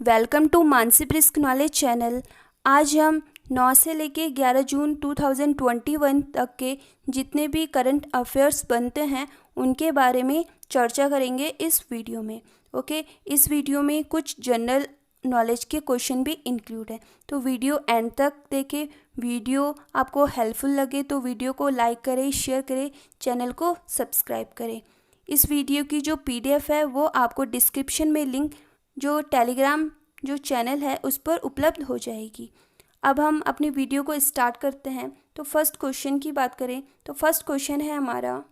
Welcome to Mansi brisk knowledge channel. आज हम 9 से लेके 11 जून 2021 तक के जितने भी करंट अफेयर्स बनते हैं उनके बारे में चर्चा करेंगे इस वीडियो में। ओके, इस वीडियो में कुछ जनरल नॉलेज के क्वेश्चन भी इंक्लूड हैं, तो वीडियो एंड तक देखें। वीडियो आपको हेल्पफुल लगे तो वीडियो को लाइक करें, शेयर करें, चैनल को सब्सक्राइब करें। इस वीडियो की जो PDF है वो आपको डिस्क्रिप्शन में लिंक जो टेलीग्राम जो चैनल है उस पर उपलब्ध हो जाएगी। अब हम अपनी वीडियो को स्टार्ट करते हैं। तो फर्स्ट क्वेश्चन की बात करें तो फर्स्ट क्वेश्चन है हमारा,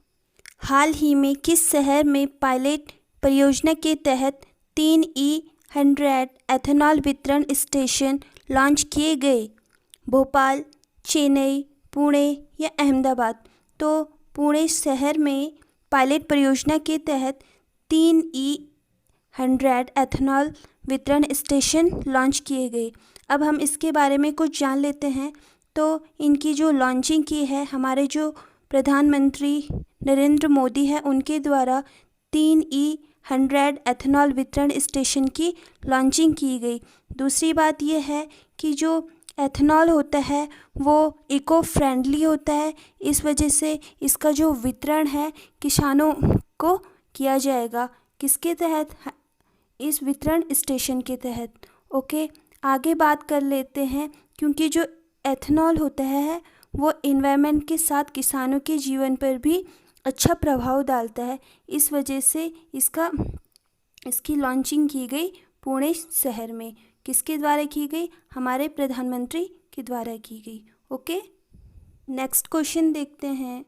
हाल ही में किस शहर में पायलट परियोजना के तहत 3 E100 एथेनॉल वितरण स्टेशन लॉन्च किए गए? भोपाल, चेन्नई, पुणे या अहमदाबाद? तो पुणे शहर में पायलट परियोजना के तहत 3 E100 एथेनॉल वितरण स्टेशन लॉन्च किए गए। अब हम इसके बारे में कुछ जान लेते हैं। तो इनकी जो लॉन्चिंग की है हमारे जो प्रधानमंत्री नरेंद्र मोदी है उनके द्वारा 3 E100 एथेनॉल वितरण स्टेशन की लॉन्चिंग की गई। दूसरी बात यह है कि जो एथेनॉल होता है वो इको फ्रेंडली होता है, इस वजह से इसका जो वितरण है किसानों को किया जाएगा। किसके तहत? इस वितरण स्टेशन के तहत। ओके, आगे बात कर लेते हैं। क्योंकि जो एथेनॉल होता है वो एनवायरनमेंट के साथ किसानों के जीवन पर भी अच्छा प्रभाव डालता है, इस वजह से इसकी लॉन्चिंग की गई पुणे शहर में। किसके द्वारा की गई? हमारे प्रधानमंत्री के द्वारा की गई। ओके, नेक्स्ट क्वेश्चन देखते हैं।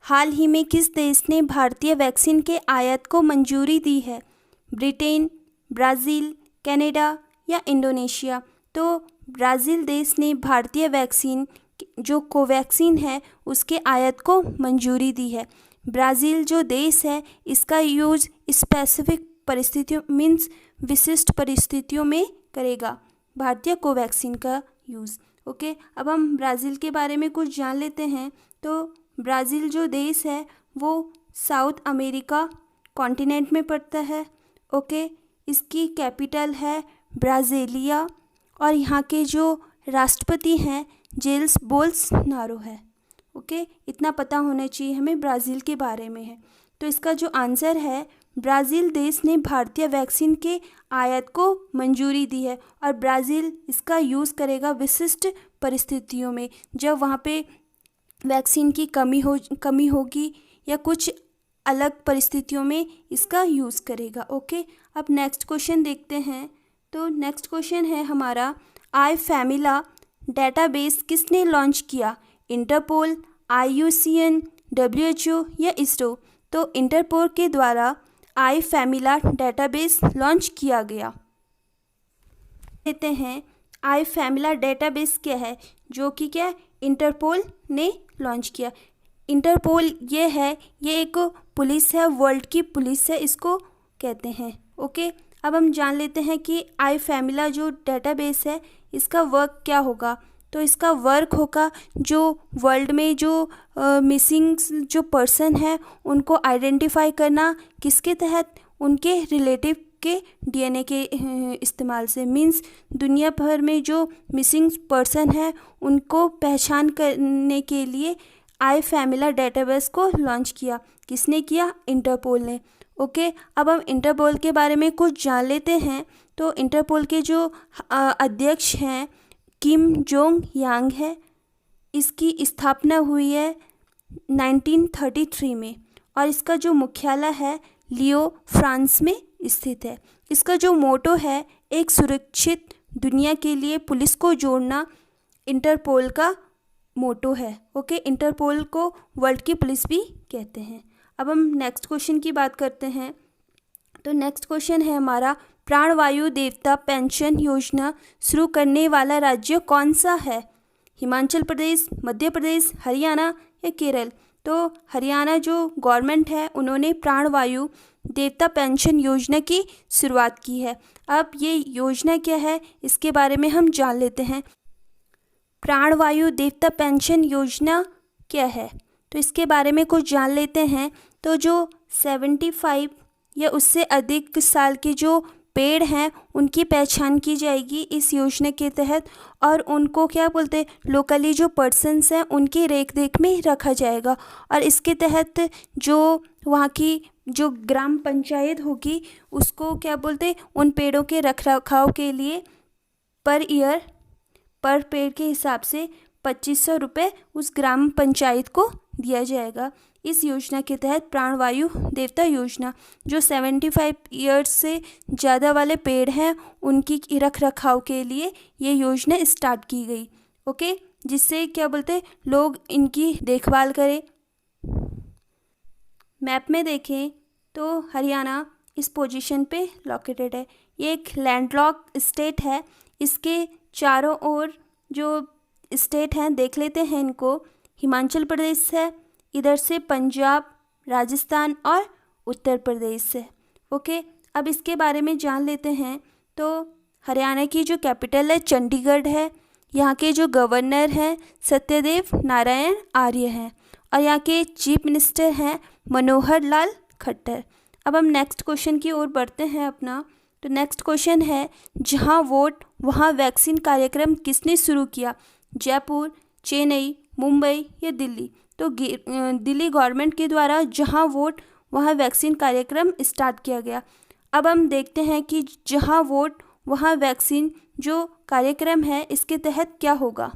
हाल ही में किस देश ने भारतीय वैक्सीन के आयात को मंजूरी दी है? ब्रिटेन, ब्राज़ील, कनाडा या इंडोनेशिया? तो ब्राज़ील देश ने भारतीय वैक्सीन जो कोवैक्सीन है उसके आयात को मंजूरी दी है। ब्राज़ील जो देश है इसका यूज़ स्पेसिफिक परिस्थितियों मीन्स विशिष्ट परिस्थितियों में करेगा, भारतीय कोवैक्सीन का यूज़। ओके, अब हम ब्राज़ील के बारे में कुछ जान लेते हैं। तो ब्राज़ील जो देश है वो साउथ अमेरिका कॉन्टिनेंट में पड़ता है। ओके, इसकी कैपिटल है ब्राज़ीलिया और यहाँ के जो राष्ट्रपति हैं जेल्स बोल्सनारो है। ओके, इतना पता होना चाहिए हमें ब्राज़ील के बारे में है। तो इसका जो आंसर है, ब्राज़ील देश ने भारतीय वैक्सीन के आयात को मंजूरी दी है और ब्राज़ील इसका यूज़ करेगा विशिष्ट परिस्थितियों में, जब वहाँ पे वैक्सीन की कमी होगी या कुछ अलग परिस्थितियों में इसका यूज़ करेगा। ओके, अब नेक्स्ट क्वेश्चन देखते हैं। तो नेक्स्ट क्वेश्चन है हमारा, iFamila डेटाबेस किसने लॉन्च किया? इंटरपोल, IUCN, WHO या इसरो? तो इंटरपोल के द्वारा iFamila डेटाबेस लॉन्च किया गया। कहते हैं iFamila डेटाबेस क्या है, जो कि क्या इंटरपोल ने लॉन्च किया। इंटरपोल ये एक पुलिस है, वर्ल्ड की पुलिस है इसको कहते हैं। ओके, अब हम जान लेते हैं कि iFamila जो डेटाबेस है इसका वर्क क्या होगा। तो इसका वर्क होगा जो वर्ल्ड में जो मिसिंग जो पर्सन है उनको आइडेंटिफाई करना, किसके तहत? उनके रिलेटिव के DNA के इस्तेमाल से। मीन्स दुनिया भर में जो मिसिंग पर्सन है उनको पहचान करने के लिए iFamila डेटाबेस को लॉन्च किया। किसने किया? इंटरपोल ने। ओके, अब हम इंटरपोल के बारे में कुछ जान लेते हैं। तो इंटरपोल के जो अध्यक्ष हैं किम जोंग यांग है। इसकी स्थापना हुई है 1933 में और इसका जो मुख्यालय है लियो फ्रांस में स्थित है। इसका जो मोटो है, एक सुरक्षित दुनिया के लिए पुलिस को जोड़ना, इंटरपोल का मोटो है। ओके, इंटरपोल को वर्ल्ड की पुलिस भी कहते हैं। अब हम नेक्स्ट क्वेश्चन की बात करते हैं। तो नेक्स्ट क्वेश्चन है हमारा, प्राणवायु देवता पेंशन योजना शुरू करने वाला राज्य कौन सा है? हिमाचल प्रदेश, मध्य प्रदेश, हरियाणा या केरल? तो हरियाणा जो गवर्नमेंट है उन्होंने प्राणवायु देवता पेंशन योजना की शुरुआत की है। अब ये योजना क्या है इसके बारे में हम जान लेते हैं। प्राणवायु देवता पेंशन योजना क्या है तो इसके बारे में कुछ जान लेते हैं। तो जो 75 या उससे अधिक साल के जो पेड़ हैं उनकी पहचान की जाएगी इस योजना के तहत, और उनको क्या बोलते हैं, लोकली जो पर्सन्स हैं उनकी रेख देख में रखा जाएगा। और इसके तहत जो वहाँ की जो ग्राम पंचायत होगी उसको क्या बोलते हैं, उन पेड़ों के रख रखाव के लिए पर ईयर पर पेड़ के हिसाब से 2500 रुपये उस ग्राम पंचायत को दिया जाएगा। इस योजना के तहत प्राणवायु देवता योजना, जो 75 ईयर्स से ज़्यादा वाले पेड़ हैं उनकी रख रखाव के लिए ये योजना स्टार्ट की गई। ओके, जिससे क्या बोलते हैं, लोग इनकी देखभाल करें। मैप में देखें तो हरियाणा इस पोजीशन पे लोकेटेड है। ये एक लैंडलॉक स्टेट है। इसके चारों ओर जो स्टेट हैं देख लेते हैं इनको। हिमाचल प्रदेश है, इधर से पंजाब, राजस्थान और उत्तर प्रदेश है। ओके, अब इसके बारे में जान लेते हैं। तो हरियाणा की जो कैपिटल है चंडीगढ़ है। यहाँ के जो गवर्नर हैं सत्यदेव नारायण आर्य हैं, और यहाँ के चीफ मिनिस्टर हैं मनोहर लाल खट्टर। अब हम नेक्स्ट क्वेश्चन की ओर बढ़ते हैं अपना। तो नेक्स्ट क्वेश्चन है, जहाँ वोट वहाँ वैक्सीन कार्यक्रम किसने शुरू किया? जयपुर, चेन्नई, मुंबई या दिल्ली? तो दिल्ली गवर्नमेंट के द्वारा जहाँ वोट वहाँ वैक्सीन कार्यक्रम स्टार्ट किया गया। अब हम देखते हैं कि जहाँ वोट वहाँ वैक्सीन जो कार्यक्रम है इसके तहत क्या होगा।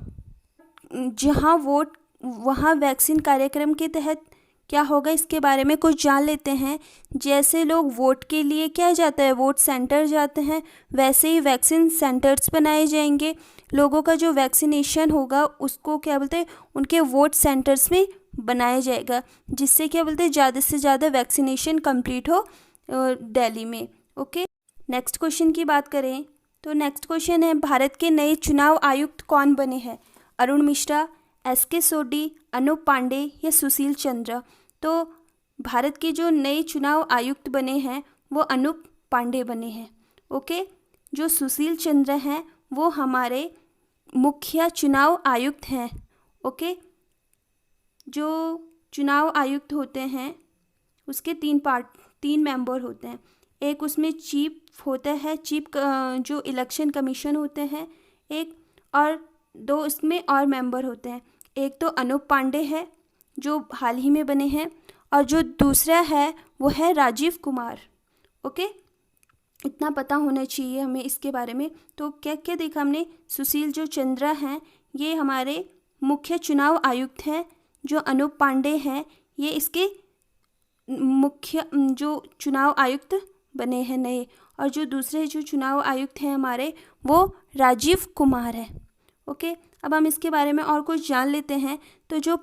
जहाँ वोट वहाँ वैक्सीन कार्यक्रम के तहत क्या होगा, इसके बारे में कुछ जान लेते हैं। जैसे लोग वोट के लिए क्या जाता है, वोट सेंटर जाते हैं, वैसे ही वैक्सीन सेंटर्स बनाए जाएंगे। लोगों का जो वैक्सीनेशन होगा उसको क्या बोलते हैं, उनके वोट सेंटर्स में बनाया जाएगा, जिससे क्या बोलते हैं ज़्यादा से ज़्यादा वैक्सीनेशन कंप्लीट हो दिल्ली में। ओके, नेक्स्ट क्वेश्चन की बात करें तो नेक्स्ट क्वेश्चन है, भारत के नए चुनाव आयुक्त कौन बने हैं? अरुण मिश्रा, एस.के. सोडी, अनूप पांडे या सुशील चंद्र? तो भारत के जो नए चुनाव आयुक्त बने हैं वो अनूप पांडे बने हैं। ओके, जो सुशील चंद्र हैं वो हमारे मुख्य चुनाव आयुक्त हैं। ओके, जो चुनाव आयुक्त होते हैं उसके तीन मेंबर होते हैं। एक उसमें चीफ होता है, चीफ जो इलेक्शन कमीशन होते हैं एक, और दो इसमें और मेंबर होते हैं। एक तो अनूप पांडे है जो हाल ही में बने हैं, और जो दूसरा है वो है राजीव कुमार। ओके, इतना पता होना चाहिए हमें इसके बारे में। तो क्या क्या देखा हमने, सुशील जो चंद्रा हैं ये हमारे मुख्य चुनाव आयुक्त हैं, जो अनूप पांडे हैं ये इसके मुख्य जो चुनाव आयुक्त बने हैं नए, और जो दूसरे जो चुनाव आयुक्त हैं हमारे वो राजीव कुमार है। ओके, अब हम इसके बारे में और कुछ जान लेते हैं। तो जो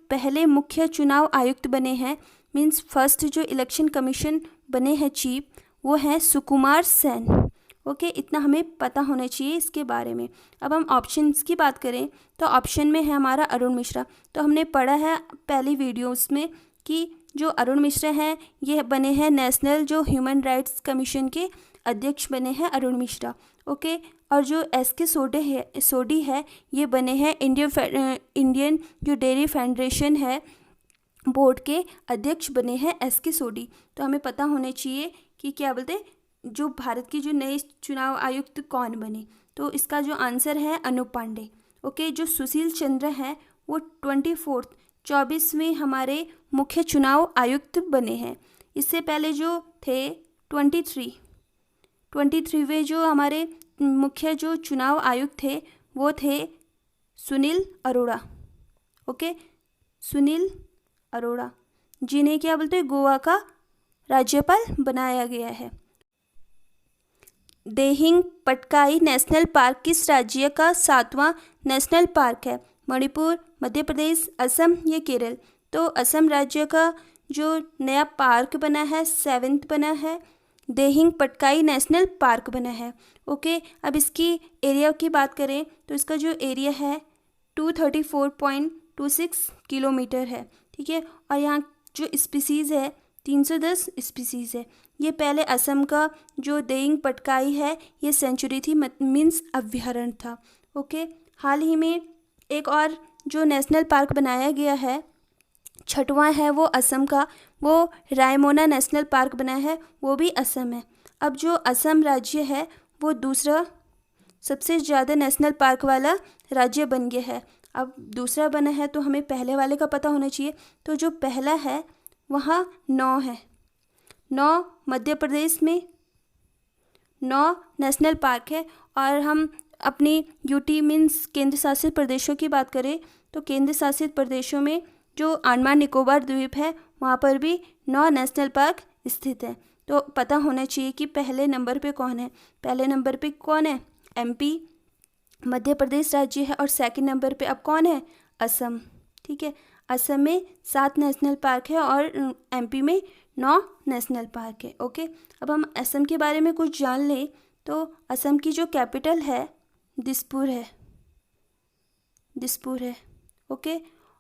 पहले मुख्य चुनाव आयुक्त बने हैं, मीन्स फर्स्ट जो इलेक्शन कमीशन बने हैं चीफ, वो हैं सुकुमार सेन। ओके, इतना हमें पता होना चाहिए इसके बारे में। अब हम ऑप्शंस की बात करें तो ऑप्शन में है हमारा अरुण मिश्रा। तो हमने पढ़ा है पहली वीडियोस में कि जो अरुण मिश्रा हैं ये बने हैं नेशनल जो ह्यूमन राइट्स कमीशन के अध्यक्ष बने हैं अरुण मिश्रा। ओके, और जो एस.के. सोडी है ये बने हैं इंडियन जो डेयरी फेडरेशन है बोर्ड के अध्यक्ष बने हैं एस.के. सोडी। तो हमें पता होना चाहिए कि क्या बोलते हैं जो भारत के जो नए चुनाव आयुक्त कौन बने। तो इसका जो आंसर है अनूप पांडे। ओके, जो सुशील चंद्र हैं वो 24वें हमारे मुख्य चुनाव आयुक्त बने हैं। इससे पहले जो थे 23वें जो हमारे मुख्य जो चुनाव आयुक्त थे वो थे सुनील अरोड़ा। ओके, सुनील अरोड़ा जिन्हें क्या बोलते हैं गोवा का राज्यपाल बनाया गया है। देहिंग पटकाई नेशनल पार्क किस राज्य का 7वां नेशनल पार्क है? मणिपुर, मध्य प्रदेश, असम या केरल? तो असम राज्य का जो नया पार्क बना है 7th बना है, देहिंग पटकाई नेशनल पार्क बना है। ओके, अब इसकी एरिया की बात करें तो इसका जो एरिया है 234.26 किलोमीटर है। ठीक है, और यहाँ जो स्पीसीज़ है 310 स्पीसीज़ है। ये पहले असम का जो देहिंग पटकाई है ये सेंचुरी थी, मीन्स अभ्यारण्य था। ओके, हाल ही में एक और जो नेशनल पार्क बनाया गया है 6वां है वो असम का, वो रायमोना नेशनल पार्क बना है, वो भी असम है। अब जो असम राज्य है वो दूसरा सबसे ज़्यादा नेशनल पार्क वाला राज्य बन गया है। अब दूसरा बना है तो हमें पहले वाले का पता होना चाहिए। तो जो पहला है वहाँ 9 है, 9 मध्य प्रदेश में 9 नेशनल पार्क है। और हम अपनी यूटी मीन्स केंद्र शासित प्रदेशों की बात करें तो केंद्र शासित प्रदेशों में जो अंडमान निकोबार द्वीप है वहाँ पर भी 9 नेशनल पार्क स्थित है। तो पता होना चाहिए कि पहले नंबर पे कौन है। पहले नंबर पे कौन है? एमपी मध्य प्रदेश राज्य है। और सेकंड नंबर पे अब कौन है? असम। ठीक है, असम में 7 नेशनल पार्क है और एमपी में 9 नेशनल पार्क है। ओके, अब हम असम के बारे में कुछ जान लें तो असम की जो कैपिटल है दिसपुर है, दिसपुर है। ओके,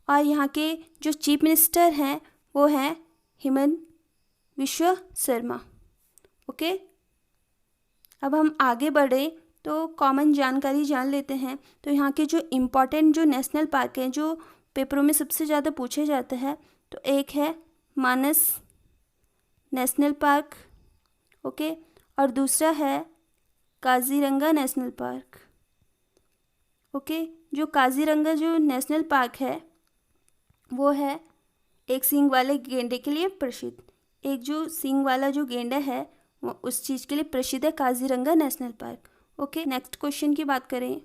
और यहाँ के जो चीफ मिनिस्टर हैं वो हैं हिमंत विश्व शर्मा। ओके, अब हम आगे बढ़े तो कॉमन जानकारी जान लेते हैं। तो यहाँ के जो इम्पोर्टेंट जो नेशनल पार्क हैं जो पेपरों में सबसे ज़्यादा पूछे जाते हैं, तो एक है मानस नेशनल पार्क। ओके, और दूसरा है काजीरंगा नेशनल पार्क। ओके, जो काजीरंगा जो नेशनल पार्क है वो है एक सींग वाले गेंडे के लिए प्रसिद्ध। एक जो सींग वाला जो गेंडा है वो उस चीज़ के लिए प्रसिद्ध है, Kaziranga national park. Okay, next question की बात करें,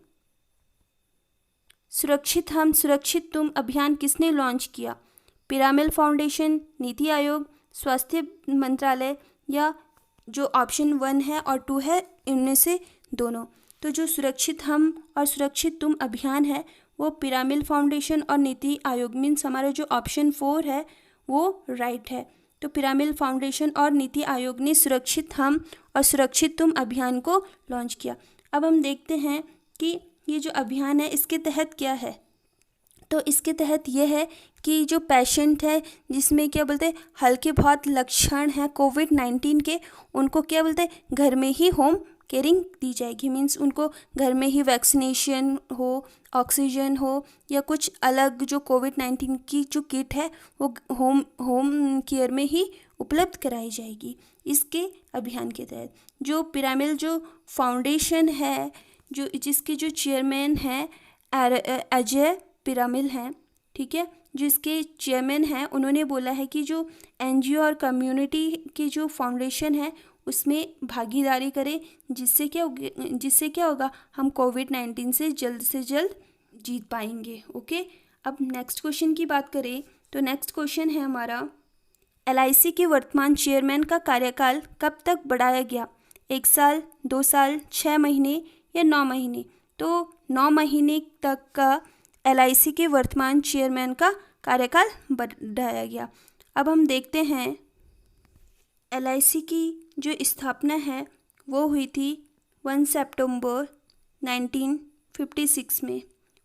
सुरक्षित हम सुरक्षित तुम अभियान किसने लॉन्च किया? पिरामिल फाउंडेशन, नीति आयोग, स्वास्थ्य मंत्रालय, या जो ऑप्शन 1 है और 2 है इनमें से दोनों। तो जो सुरक्षित हम और सुरक्षित तुम अभियान है वो पिरामिल फाउंडेशन और नीति आयोग मीन्स हमारा जो ऑप्शन 4 है वो राइट है। तो पिरामिल फाउंडेशन और नीति आयोग ने सुरक्षित हम और सुरक्षित तुम अभियान को लॉन्च किया। अब हम देखते हैं कि ये जो अभियान है इसके तहत क्या है। तो इसके तहत ये है कि जो पेशेंट है जिसमें क्या बोलते हैं हल्के बहुत लक्षण हैं कोविड-19 के, उनको क्या बोलते हैं घर में ही होम केयरिंग दी जाएगी। मीन्स उनको घर में ही वैक्सीनेशन हो, ऑक्सीजन हो, या कुछ अलग जो कोविड-19 की जो किट है वो होम केयर में ही उपलब्ध कराई जाएगी। इसके अभियान के तहत जो पिरामिल जो फाउंडेशन है जो जिसके जो चेयरमैन हैं अजय पिरामिल हैं, ठीक है, जो इसके चेयरमैन हैं, उन्होंने बोला है कि जो एनजीओ और कम्युनिटी की जो फाउंडेशन है उसमें भागीदारी करें, जिससे क्या होगा हम कोविड-19 से जल्द जीत पाएंगे। ओके, अब नेक्स्ट क्वेश्चन की बात करें तो नेक्स्ट क्वेश्चन है हमारा, एलआईसी के वर्तमान चेयरमैन का कार्यकाल कब तक बढ़ाया गया? 1 साल, 2 साल, 6 महीने या 9 महीने? तो 9 महीने तक का एलआईसी के वर्तमान चेयरमैन का कार्यकाल बढ़ाया गया। अब हम देखते हैं एलआईसी की जो स्थापना है वो हुई थी 1 सितंबर 1956 में।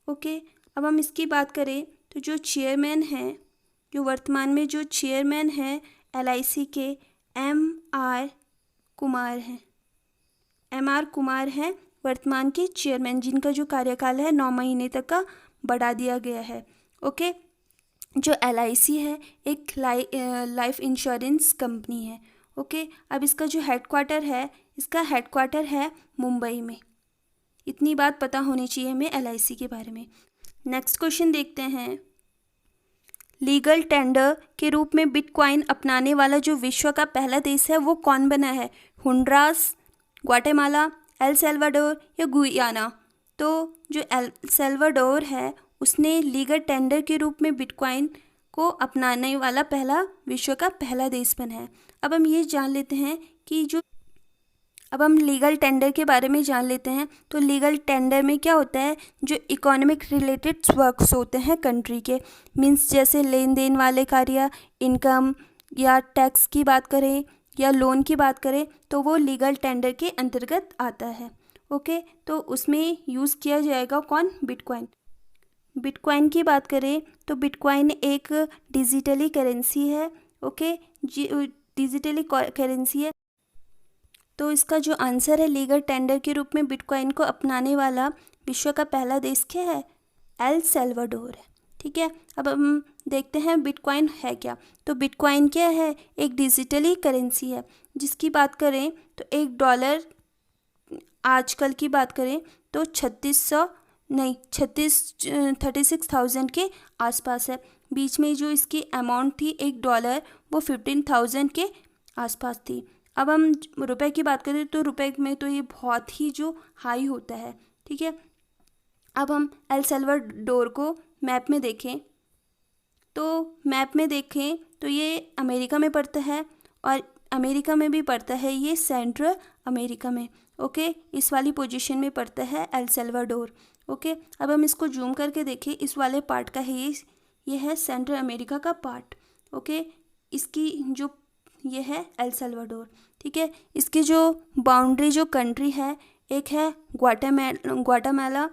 ओके, अब हम इसकी बात करें तो जो चेयरमैन हैं, जो वर्तमान में जो चेयरमैन हैं एलआईसी के एम.आर. कुमार हैं। एम.आर. कुमार हैं वर्तमान के चेयरमैन, जिनका जो कार्यकाल है 9 महीने तक का बढ़ा दिया गया है। ओके, जो एलआईसी है एक लाइफ इंश्योरेंस कंपनी है। ओके, अब इसका जो हेडक्वार्टर है, इसका हेडक्वार्टर है मुंबई में। इतनी बात पता होनी चाहिए हमें एलआईसी के बारे में। नेक्स्ट क्वेश्चन देखते हैं, लीगल टेंडर के रूप में बिटकॉइन अपनाने वाला जो विश्व का पहला देश है वो कौन बना है? होंडुरास, ग्वाटेमाला, एल सल्वाडोर या गुयाना? तो जो एल सल्वाडोर है उसने लीगल टेंडर के रूप में बिटकॉइन को अपनाने वाला विश्व का पहला देश बना है। अब हम ये जान लेते हैं कि अब हम लीगल टेंडर के बारे में जान लेते हैं। तो लीगल टेंडर में क्या होता है, जो इकोनॉमिक रिलेटेड वर्क्स होते हैं कंट्री के, मींस जैसे लेन देन वाले कार्य, इनकम या टैक्स की बात करें या लोन की बात करें तो वो लीगल टेंडर के अंतर्गत आता है। ओके, तो उसमें यूज़ किया जाएगा कौन? बिटकॉइन। बिटकॉइन की बात करें तो बिटकॉइन एक डिजिटली करेंसी है। ओके, डिजिटली करेंसी है। तो इसका जो आंसर है लीगल टेंडर के रूप में बिटकॉइन को अपनाने वाला विश्व का पहला देश क्या है? एल सल्वाडोर है। ठीक है, अब हम देखते हैं बिटकॉइन है क्या। तो बिटकॉइन क्या है? एक डिजिटली करेंसी है। जिसकी बात करें तो $1 आजकल की बात करें तो 36,000 के आसपास है। बीच में जो इसकी अमाउंट थी $1 वो 15,000 के आसपास थी। अब हम रुपए की बात करें तो रुपए में तो ये बहुत ही जो हाई होता है, ठीक है। अब हम एल सल्वाडोर को मैप में देखें तो ये अमेरिका में पड़ता है और अमेरिका में भी पड़ता है ये सेंट्रल अमेरिका में, ओके। इस वाली पोजीशन में पड़ता है एल सल्वाडोर, ओके। अब हम इसको जूम करके देखें, इस वाले पार्ट का है ये है सेंट्रल अमेरिका का पार्ट, ओके। इसकी जो ये है एल सल्वाडोर, ठीक है। इसकी जो बाउंड्री जो कंट्री है, एक है ग्वाटेमाला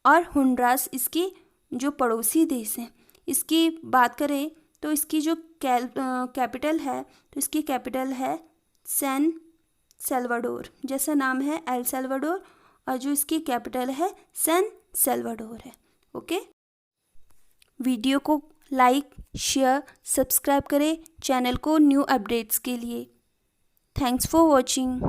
और होंडुरास इसकी जो पड़ोसी देश हैं। इसकी बात करें तो इसकी जो कैपिटल है तो इसकी कैपिटल है सैन सल्वाडोर, जैसा नाम है एल सल्वाडोर और जो इसकी कैपिटल है सैन सल्वाडोर है, ओके। वीडियो को लाइक, शेयर, सब्सक्राइब करें चैनल को न्यू अपडेट्स के लिए। Thanks for watching.